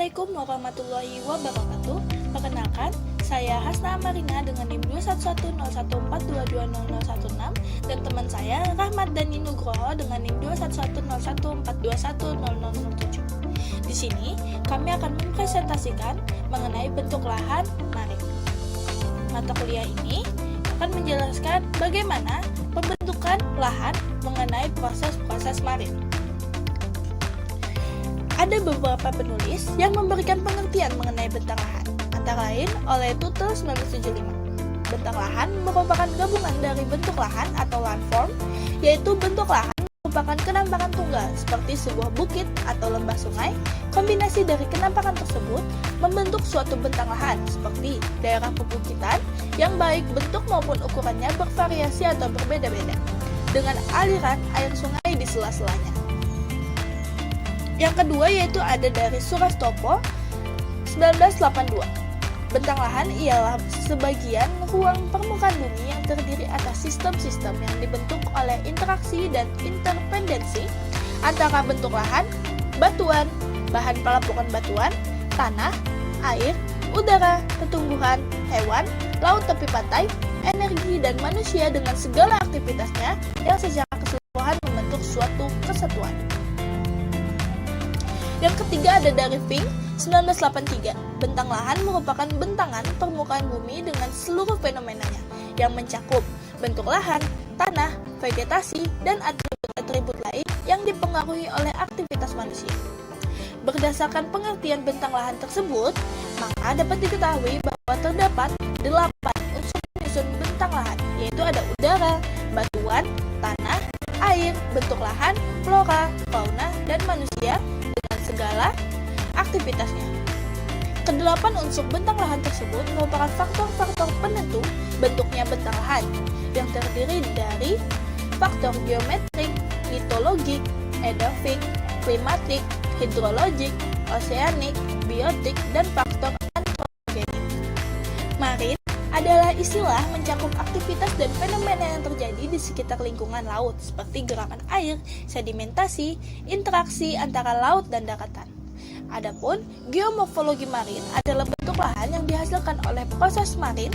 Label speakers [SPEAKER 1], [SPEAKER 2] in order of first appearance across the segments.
[SPEAKER 1] Assalamualaikum warahmatullahi wabarakatuh. Perkenalkan, saya Hasna Amarina dengan NIM 2110142200016 dan teman saya Rahmat Dani Nugroho dengan NIM 21114210007. Di sini, kami akan mempresentasikan mengenai bentuk lahan marin. Mata kuliah ini akan menjelaskan bagaimana pembentukan lahan mengenai proses-proses marin. Ada beberapa penulis yang memberikan pengertian mengenai bentang lahan, antara lain oleh Tuttle 1975. Bentang lahan merupakan gabungan dari bentuk lahan atau landform, yaitu bentuk lahan merupakan kenampakan tunggal seperti sebuah bukit atau lembah sungai. Kombinasi dari kenampakan tersebut membentuk suatu bentang lahan seperti daerah perbukitan yang baik bentuk maupun ukurannya bervariasi atau berbeda-beda, dengan aliran air sungai di sela-selanya. Yang kedua yaitu ada dari Surastopo 1982. Bentang lahan ialah sebagian ruang permukaan bumi yang terdiri atas sistem-sistem yang dibentuk oleh interaksi dan interpendensi antara bentuk lahan, batuan, bahan pelapukan batuan, tanah, air, udara, tumbuhan, hewan, laut tepi pantai, energi, dan manusia dengan segala aktivitasnya yang secara keseluruhan membentuk suatu kesatuan. Yang ketiga ada dari Fink 1983. Bentang lahan merupakan bentangan permukaan bumi dengan seluruh fenomenanya yang mencakup bentuk lahan, tanah, vegetasi, dan atribut-atribut lain yang dipengaruhi oleh aktivitas manusia. Berdasarkan pengertian bentang lahan tersebut, maka dapat diketahui bahwa terdapat 8 unsur penyusun bentang lahan, yaitu ada udara, batuan, tanah, air, bentuk lahan, flora, fauna, dan manusia dengan segala aktivitasnya. Kedelapan unsur bentang lahan tersebut merupakan faktor-faktor penentu bentuknya bentang lahan yang terdiri dari faktor geometrik, litologik, edafik, klimatik, hidrologik, oseanik, biotik, dan faktor antropogenik. Marin adalah istilah mencakup aktivitas dan fenomena yang terjadi di sekitar lingkungan laut seperti gerakan air, sedimentasi, interaksi antara laut dan daratan. Adapun geomorfologi marin adalah bentuk lahan yang dihasilkan oleh proses marin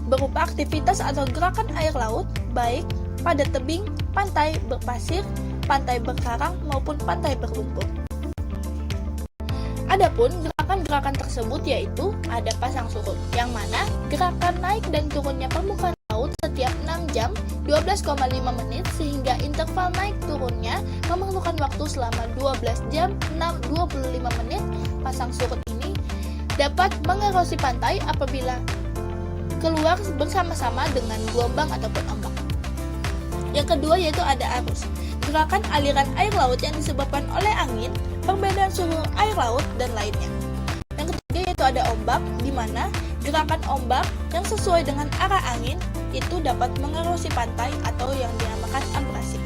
[SPEAKER 1] berupa aktivitas atau gerakan air laut baik pada tebing, pantai berpasir, pantai berkarang maupun pantai berlumpur. Adapun gerakan-gerakan tersebut yaitu ada pasang surut, yang mana gerakan naik dan turunnya permukaan laut setiap 6 jam 12,5 menit sehingga interval naik turunnya memerlukan waktu selama 12 jam 25 menit. Pasang surut ini dapat mengerosi pantai apabila keluar bersama-sama dengan gelombang ataupun ombak. Yang kedua yaitu ada arus. Gerakan aliran air laut yang disebabkan oleh angin, perbedaan suhu air laut, dan lainnya. Yang ketiga yaitu ada ombak, di mana gerakan ombak yang sesuai dengan arah angin itu dapat mengerosi pantai atau yang dinamakan abrasi.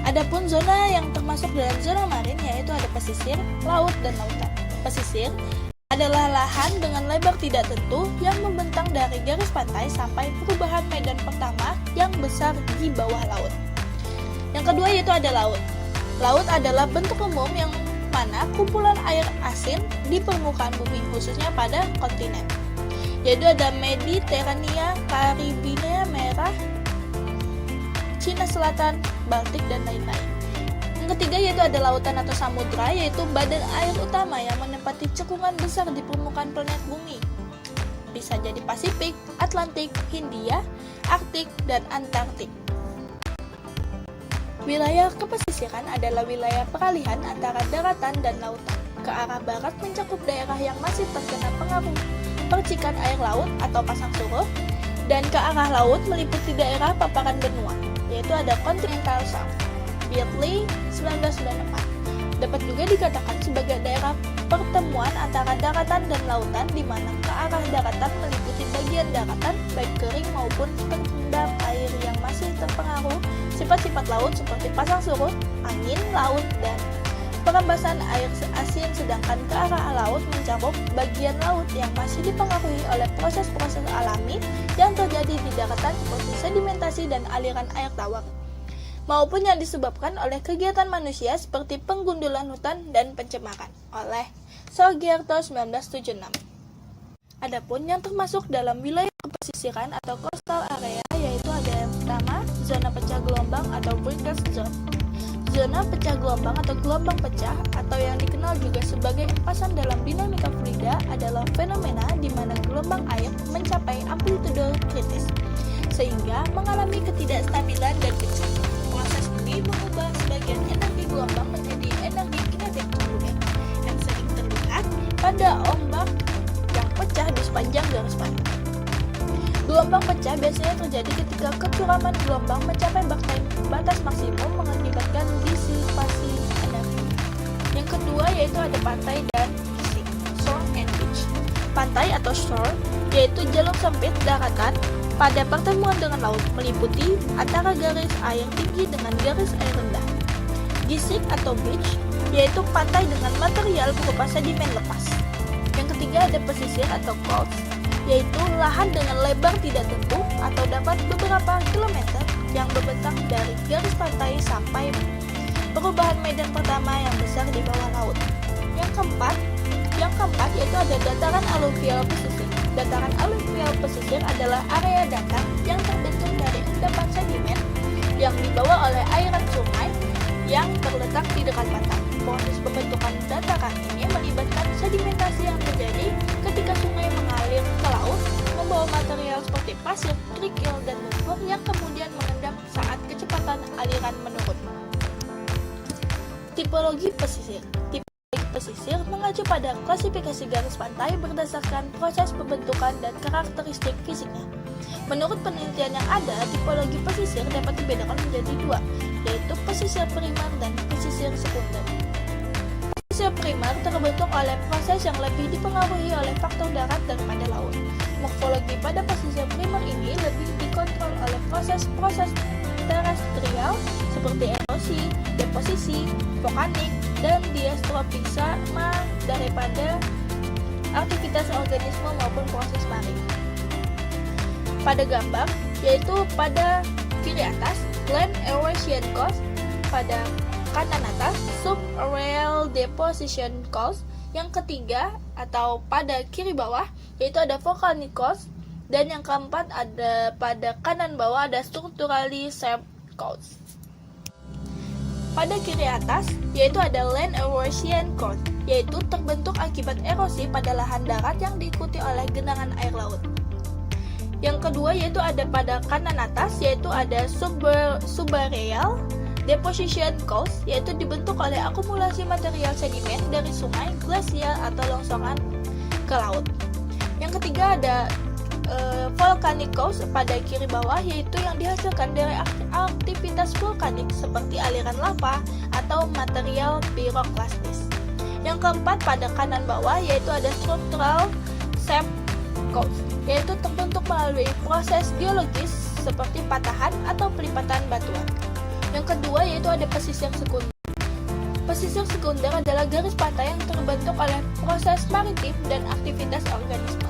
[SPEAKER 1] Adapun zona yang termasuk dalam zona marin yaitu ada pesisir, laut, dan lautan. Pesisir adalah lahan dengan lebar tidak tentu yang membentang dari garis pantai sampai perubahan medan pertama yang besar di bawah laut. Yang kedua yaitu ada laut. Laut adalah bentuk umum yang mana kumpulan air asin di permukaan bumi khususnya pada kontinen, yaitu ada Mediterania, Karibia Merah, Cina Selatan, Baltik, dan lain-lain. Yang ketiga yaitu ada lautan atau samudra, yaitu badan air utama yang menempati cekungan besar di permukaan planet bumi. Bisa jadi Pasifik, Atlantik, Hindia, Arktik, dan Antartik. Wilayah kepesisiran adalah wilayah peralihan antara daratan dan lautan. Ke arah barat mencakup daerah yang masih terkena pengaruh percikan air laut atau pasang surut, dan ke arah laut meliputi daerah paparan benua, yaitu ada Continental Shelf. Beatley 1994. Dapat juga dikatakan sebagai daerah pertemuan antara daratan dan lautan, di mana ke arah daratan meliputi bagian daratan baik kering maupun terendam air yang masih terpengaruh sifat-sifat laut seperti pasang surut, angin laut, dan perembasan air asin, sedangkan ke arah laut mencakup bagian laut yang masih dipengaruhi oleh proses-proses alami yang terjadi di daratan seperti sedimentasi dan aliran air tawar, maupun yang disebabkan oleh kegiatan manusia seperti penggundulan hutan dan pencemaran oleh Soegiarto 1976. Adapun yang termasuk dalam wilayah pesisiran atau coastal area yaitu ada yang pertama, zona pecah gelombang atau breakers zone. Zona pecah gelombang atau gelombang pecah atau yang dikenal juga sebagai empasan dalam dinamika fluida adalah fenomena di mana gelombang air mencapai amplitude kritis sehingga mengalami ketidakstabilan dan pecah. Proses ini mengubah sebagian energi gelombang menjadi energi kinetik tubuhnya yang sering terlihat pada ombak yang pecah di sepanjang garis pantai. Gelombang pecah biasanya terjadi ketika kecuraman gelombang mencapai batas maksimum mengakibatkan disipasi energi. Yang kedua yaitu ada pantai dan fisik, shore and beach. Pantai atau shore yaitu jalur sempit daratan pada pertemuan dengan laut meliputi antara garis air tinggi dengan garis air rendah. Gisik atau beach yaitu pantai dengan material berupa sedimen lepas. Yang ketiga ada pesisir atau coast, yaitu lahan dengan lebar tidak tentu atau dapat beberapa kilometer yang membentang dari garis pantai sampai perubahan medan pertama yang besar di bawah laut. Yang keempat yaitu ada dataran aluvial pesisir. Dataran aluvial pesisir adalah area datar yang terbentuk dari endapan sedimen yang dibawa oleh airan sungai yang terletak di dekat pantai. Proses pembentukan dataran ini melibatkan sedimentasi yang terjadi ketika sungai mengalir ke laut, membawa material seperti pasir, kerikil, dan lumpur yang kemudian mengendap saat kecepatan aliran menurun. Tipologi pesisir. Tipologi pesisir mengacu pada klasifikasi garis pantai berdasarkan proses pembentukan dan karakteristik fisiknya. Menurut penelitian yang ada, tipologi pesisir dapat dibedakan menjadi dua, yaitu pesisir primer dan pesisir sekunder. Pesisir primer terbentuk oleh proses yang lebih dipengaruhi oleh faktor darat daripada laut. Morfologi pada pesisir primer ini lebih dikontrol oleh proses-proses terestrial seperti erosi, deposisi, vulkanik, dan diastropik sama daripada aktivitas organisme maupun proses marin. Pada gambar, yaitu pada kiri atas, land erosion coast, pada kanan atas, subaerial deposition coast. Yang ketiga atau pada kiri bawah yaitu ada volcanic coast, dan yang keempat ada pada kanan bawah ada structurally shaped coast. Pada kiri atas yaitu ada land erosion coast, yaitu terbentuk akibat erosi pada lahan darat yang diikuti oleh genangan air laut. Yang kedua yaitu ada pada kanan atas yaitu ada subaerial deposition coast, yaitu dibentuk oleh akumulasi material sedimen dari sungai, glasier, atau longsoran ke laut. Yang ketiga ada volcanic coast pada kiri bawah, yaitu yang dihasilkan dari aktivitas vulkanik seperti aliran lava atau material piroklastis. Yang keempat pada kanan bawah yaitu ada structural shaped coast, yaitu terbentuk melalui proses geologis seperti patahan atau pelipatan batuan. Yang kedua yaitu ada pesisir sekunder. Pesisir sekunder adalah garis pantai yang terbentuk oleh proses maritim dan aktivitas organisme.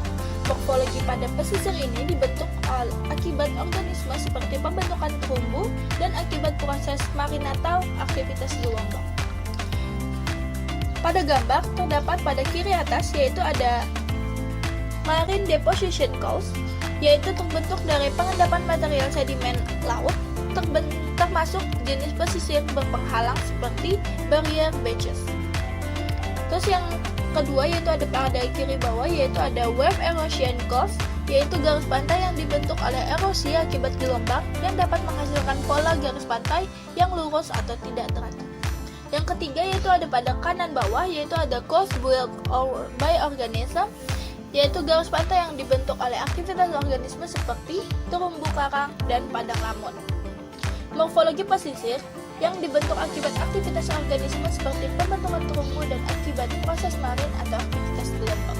[SPEAKER 1] Morfologi pada pesisir ini dibentuk akibat organisme seperti pembentukan terumbu dan akibat proses marin atau aktivitas gelombang. Pada gambar terdapat pada kiri atas yaitu ada marine deposition coast, yaitu terbentuk dari pengendapan material sedimen laut termasuk jenis pesisir berpenghalang seperti barrier beaches. Terus yang kedua yaitu ada pada kiri bawah yaitu ada wave erosion coast, yaitu garis pantai yang dibentuk oleh erosi akibat gelombang yang dapat menghasilkan pola garis pantai yang lurus atau tidak teratur. Yang ketiga yaitu ada pada kanan bawah yaitu ada coast built by organism, yaitu garis pantai yang dibentuk oleh aktivitas organisme seperti terumbu karang dan padang lamun. Morfologi pesisir yang dibentuk akibat aktivitas organisme seperti pembentukan terumbu dan akibat proses marin atau aktivitas gelombang.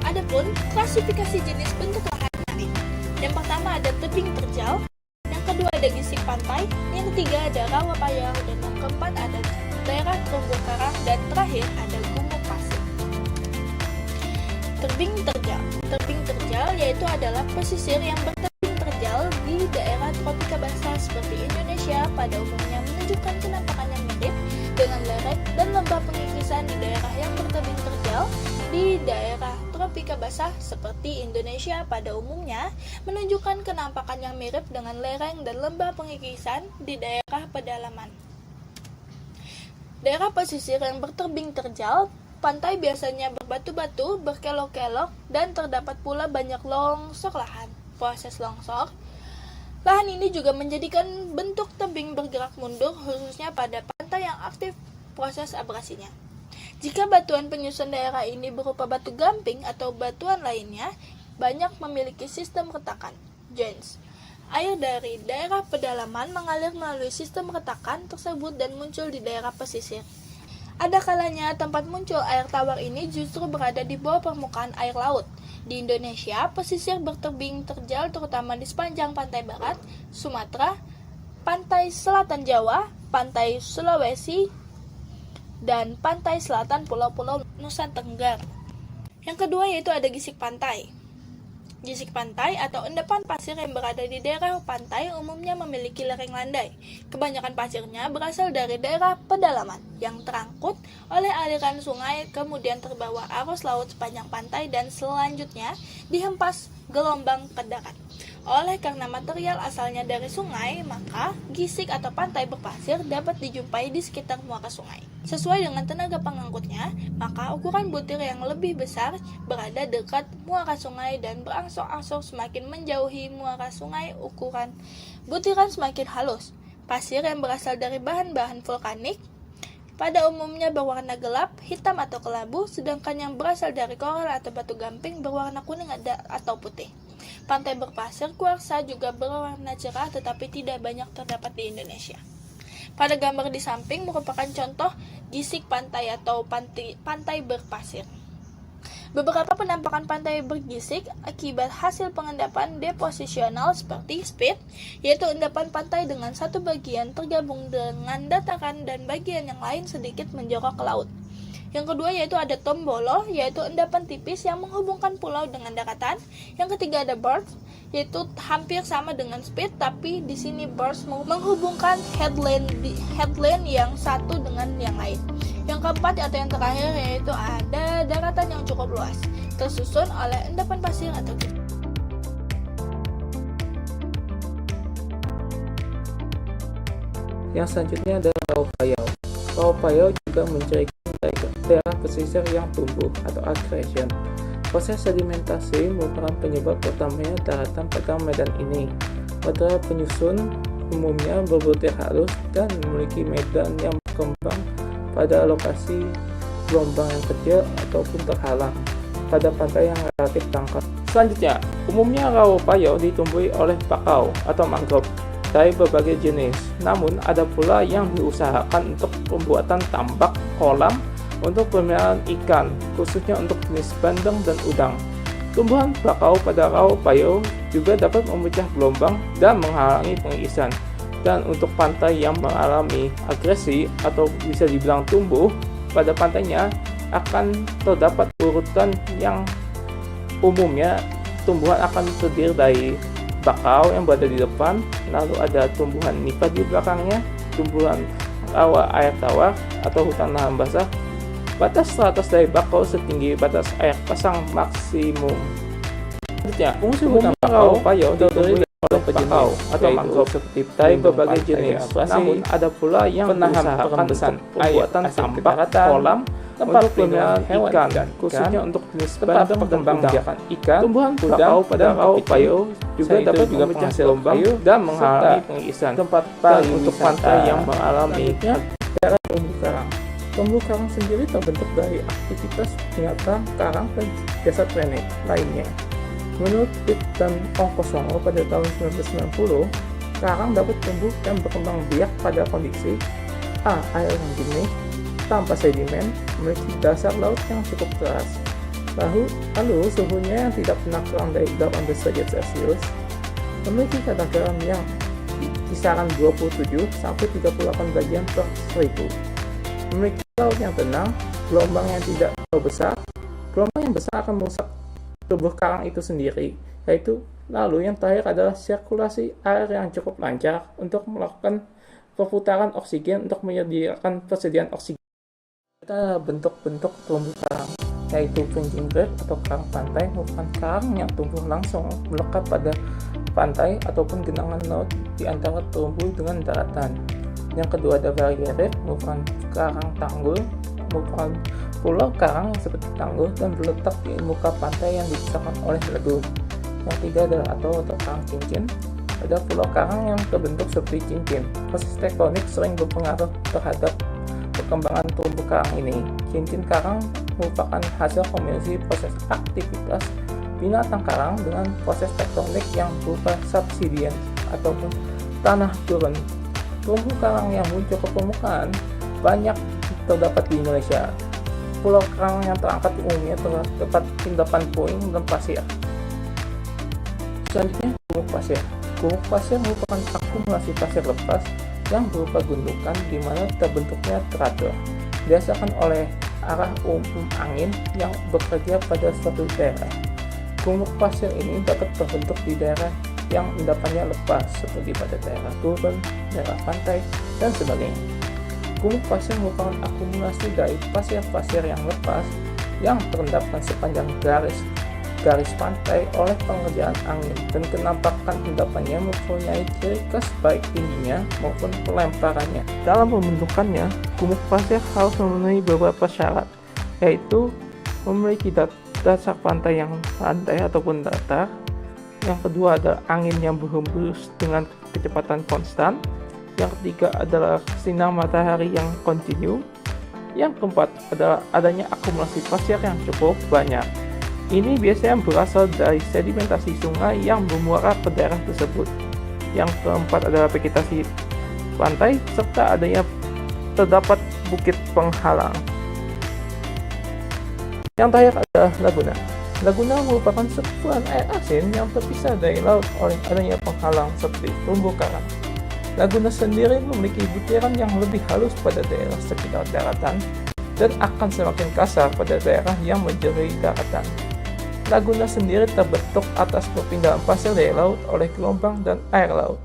[SPEAKER 1] Adapun klasifikasi jenis bentuk lahan marin. Yang pertama ada tebing terjal, yang kedua ada gisik pantai, yang ketiga ada rawa payau, dan yang keempat ada daerah terumbu karang, dan terakhir ada gumuk pasir. Tebing terjal yaitu adalah pesisir yang bertebing terjal di daerah tropika basah seperti Indonesia, pada umumnya menunjukkan penampakan yang mirip dengan lereng dan lembah pengikisan di daerah yang bertebing terjal di daerah tropika basah seperti Indonesia pada umumnya, menunjukkan kenampakan yang mirip dengan lereng dan lembah pengikisan di daerah pedalaman. Daerah pesisir yang bertebing terjal, pantai biasanya berbatu-batu, berkelok-kelok, dan terdapat pula banyak longsor lahan. Proses longsor lahan ini juga menjadikan bentuk tebing bergerak mundur, khususnya pada pantai yang aktif proses abrasinya. Jika batuan penyusun daerah ini berupa batu gamping atau batuan lainnya, banyak memiliki sistem retakan, joints. Air dari daerah pedalaman mengalir melalui sistem retakan tersebut dan muncul di daerah pesisir. Ada kalanya tempat muncul air tawar ini justru berada di bawah permukaan air laut. Di Indonesia, pesisir bertebing terjal terutama di sepanjang pantai barat, Sumatera, pantai selatan Jawa, pantai Sulawesi, dan pantai selatan pulau-pulau Nusa Tenggara. Yang kedua yaitu ada gisik pantai. Gisik pantai atau endapan pasir yang berada di daerah pantai umumnya memiliki lereng landai. Kebanyakan pasirnya berasal dari daerah pedalaman yang terangkut oleh aliran sungai, kemudian terbawa arus laut sepanjang pantai dan selanjutnya dihempas gelombang ke darat. Oleh karena material asalnya dari sungai, maka gisik atau pantai berpasir dapat dijumpai di sekitar muara sungai. Sesuai dengan tenaga pengangkutnya, maka ukuran butir yang lebih besar berada dekat muara sungai dan berangsur-angsur semakin menjauhi muara sungai, ukuran butiran semakin halus. Pasir yang berasal dari bahan-bahan vulkanik pada umumnya berwarna gelap, hitam atau kelabu, sedangkan yang berasal dari koral atau batu gamping berwarna kuning atau putih. Pantai berpasir kuarsa juga berwarna cerah tetapi tidak banyak terdapat di Indonesia. Pada gambar di samping merupakan contoh gisik pantai atau pantai berpasir. Beberapa penampakan pantai bergisik akibat hasil pengendapan deposisional seperti spit, yaitu endapan pantai dengan satu bagian tergabung dengan dataran dan bagian yang lain sedikit menjorok ke laut. Yang kedua yaitu ada tombolo, yaitu endapan tipis yang menghubungkan pulau dengan daratan. Yang ketiga ada burst, yaitu hampir sama dengan spit, tapi di sini burst menghubungkan headland yang satu dengan yang lain. Yang keempat atau yang terakhir yaitu ada daratan yang cukup luas, tersusun oleh endapan pasir atau
[SPEAKER 2] Yang selanjutnya adalah rawa payau. Rawa payau juga mencirikan daerah pesisir yang tumbuh atau aggression. Proses sedimentasi merupakan penyebab utamanya daratan pada medan ini. Material penyusun umumnya berbutir halus dan memiliki medan yang berkembang pada lokasi gelombang yang kecil ataupun terhalang pada pantai yang relatif dangkal. Selanjutnya, umumnya rawa payau ditumbuhi oleh bakau atau mangrove dari berbagai jenis. Namun ada pula yang diusahakan untuk pembuatan tambak kolam untuk pemeliharaan ikan, khususnya untuk jenis bandeng dan udang. Tumbuhan bakau pada rawa payau juga dapat memecah gelombang dan menghalangi pengikisan. Dan untuk pantai yang mengalami agresi atau bisa dibilang tumbuh, pada pantainya akan terdapat urutan yang umumnya tumbuhan akan terdiri dari bakau yang berada di depan, lalu ada tumbuhan nipah di belakangnya, tumbuhan rawa air tawar atau hutan lahan basah. Batas teratas dari bakau setinggi batas air pasang maksimum. Selanjutnya, fungsi utama rawa payau terdiri oleh bakau atau mangrove seperti dari berbagai jenis. Namun ada pula yang berusahakan untuk pembuatan tambak kolam tempat pemeliharaan ikan, khususnya untuk jenis bandeng dan udang. Tumbuhan bakau pada rawa payau juga dapat memecah gelombang dan menghalangi pengikisan. Dan untuk pantai yang mengalami daerah terumbu karang. Terumbu karang sendiri terbentuk dari aktivitas binatang karang dan jasad planet lainnya. Menurut Pitt dan Ongkosongo pada tahun 1990, karang dapat tumbuh dan berkembang biak pada kondisi A. Air yang jernih, tanpa sedimen, memiliki dasar laut yang cukup keras. Lalu suhunya yang tidak pernah kurang dari 18 derajat Celcius, memiliki kadar garam yang kisaran 27 sampai 38 bagian per 1000. Memiliki laut yang tenang, gelombang yang tidak terlalu besar. Gelombang yang besar akan merusak tubuh karang itu sendiri, lalu yang terakhir adalah sirkulasi air yang cukup lancar untuk melakukan perputaran oksigen untuk menyediakan persediaan oksigen. Ada bentuk-bentuk terumbu karang, yaitu pancing grave atau karang pantai merupakan karang yang tumbuh langsung melekat pada pantai ataupun genangan laut di antara terumbu dengan daratan. Yang kedua ada barrier reef, merupakan karang tanggul, merupakan pulau karang yang seperti tanggul dan berletak di muka pantai yang dipisahkan oleh lagu. Yang ketiga adalah atol atau karang cincin. Ada pulau karang yang terbentuk seperti cincin. Proses tektonik sering berpengaruh terhadap perkembangan terumbu karang ini. Cincin karang merupakan hasil kombinasi proses aktivitas binatang karang dengan proses tektonik yang berupa subsidence ataupun tanah turun. Terumbu karang yang muncul ke permukaan banyak terdapat di Indonesia. Pulau karang yang terangkat umumnya terdapat endapan puing dan pasir. Selanjutnya, gumuk pasir. Gumuk pasir merupakan akumulasi pasir lepas yang berupa gundukan di mana terbentuknya teratur, dirasakan oleh arah umum angin yang bekerja pada suatu daerah. Gumuk pasir ini dapat terbentuk di daerah yang endapannya lepas, seperti pada daerah turun, daerah pantai, dan sebagainya. Gumuk pasir merupakan akumulasi dari pasir-pasir yang lepas yang terendapkan sepanjang garis pantai oleh pengerjaan angin, dan kenampakan endapannya mempunyai ciri khas baik tingginya maupun pelemparannya. Dalam pembentukannya, gumuk pasir harus memenuhi beberapa syarat, yaitu memiliki dasar pantai yang landai ataupun datar. Yang kedua adalah angin yang berhembus dengan kecepatan konstan. Yang ketiga adalah sinar matahari yang kontinu. Yang keempat adalah adanya akumulasi pasir yang cukup banyak. Ini biasanya berasal dari sedimentasi sungai yang bermuara ke daerah tersebut. Yang keempat adalah vegetasi pantai serta adanya terdapat bukit penghalang. Yang terakhir adalah laguna. Laguna merupakan sekumpulan air asin yang terpisah dari laut oleh adanya penghalang seperti terumbu karang. Laguna sendiri memiliki butiran yang lebih halus pada daerah sekitar daratan dan akan semakin kasar pada daerah yang menjauhi daratan. Laguna sendiri terbentuk atas perpindahan pasir dari laut oleh gelombang dan air laut.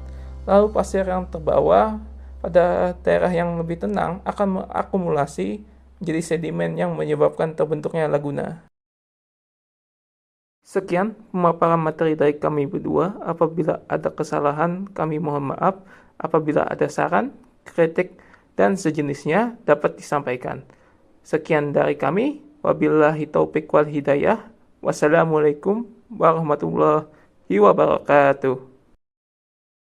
[SPEAKER 2] Lalu pasir yang terbawa pada daerah yang lebih tenang akan mengakumulasi menjadi sedimen yang menyebabkan terbentuknya laguna. Sekian pemaparan materi dari kami berdua. Apabila ada kesalahan, kami mohon maaf. Apabila ada saran, kritik, dan sejenisnya dapat disampaikan. Sekian dari kami. Wabillahi taufiq wal hidayah. Wassalamualaikum warahmatullahi wabarakatuh.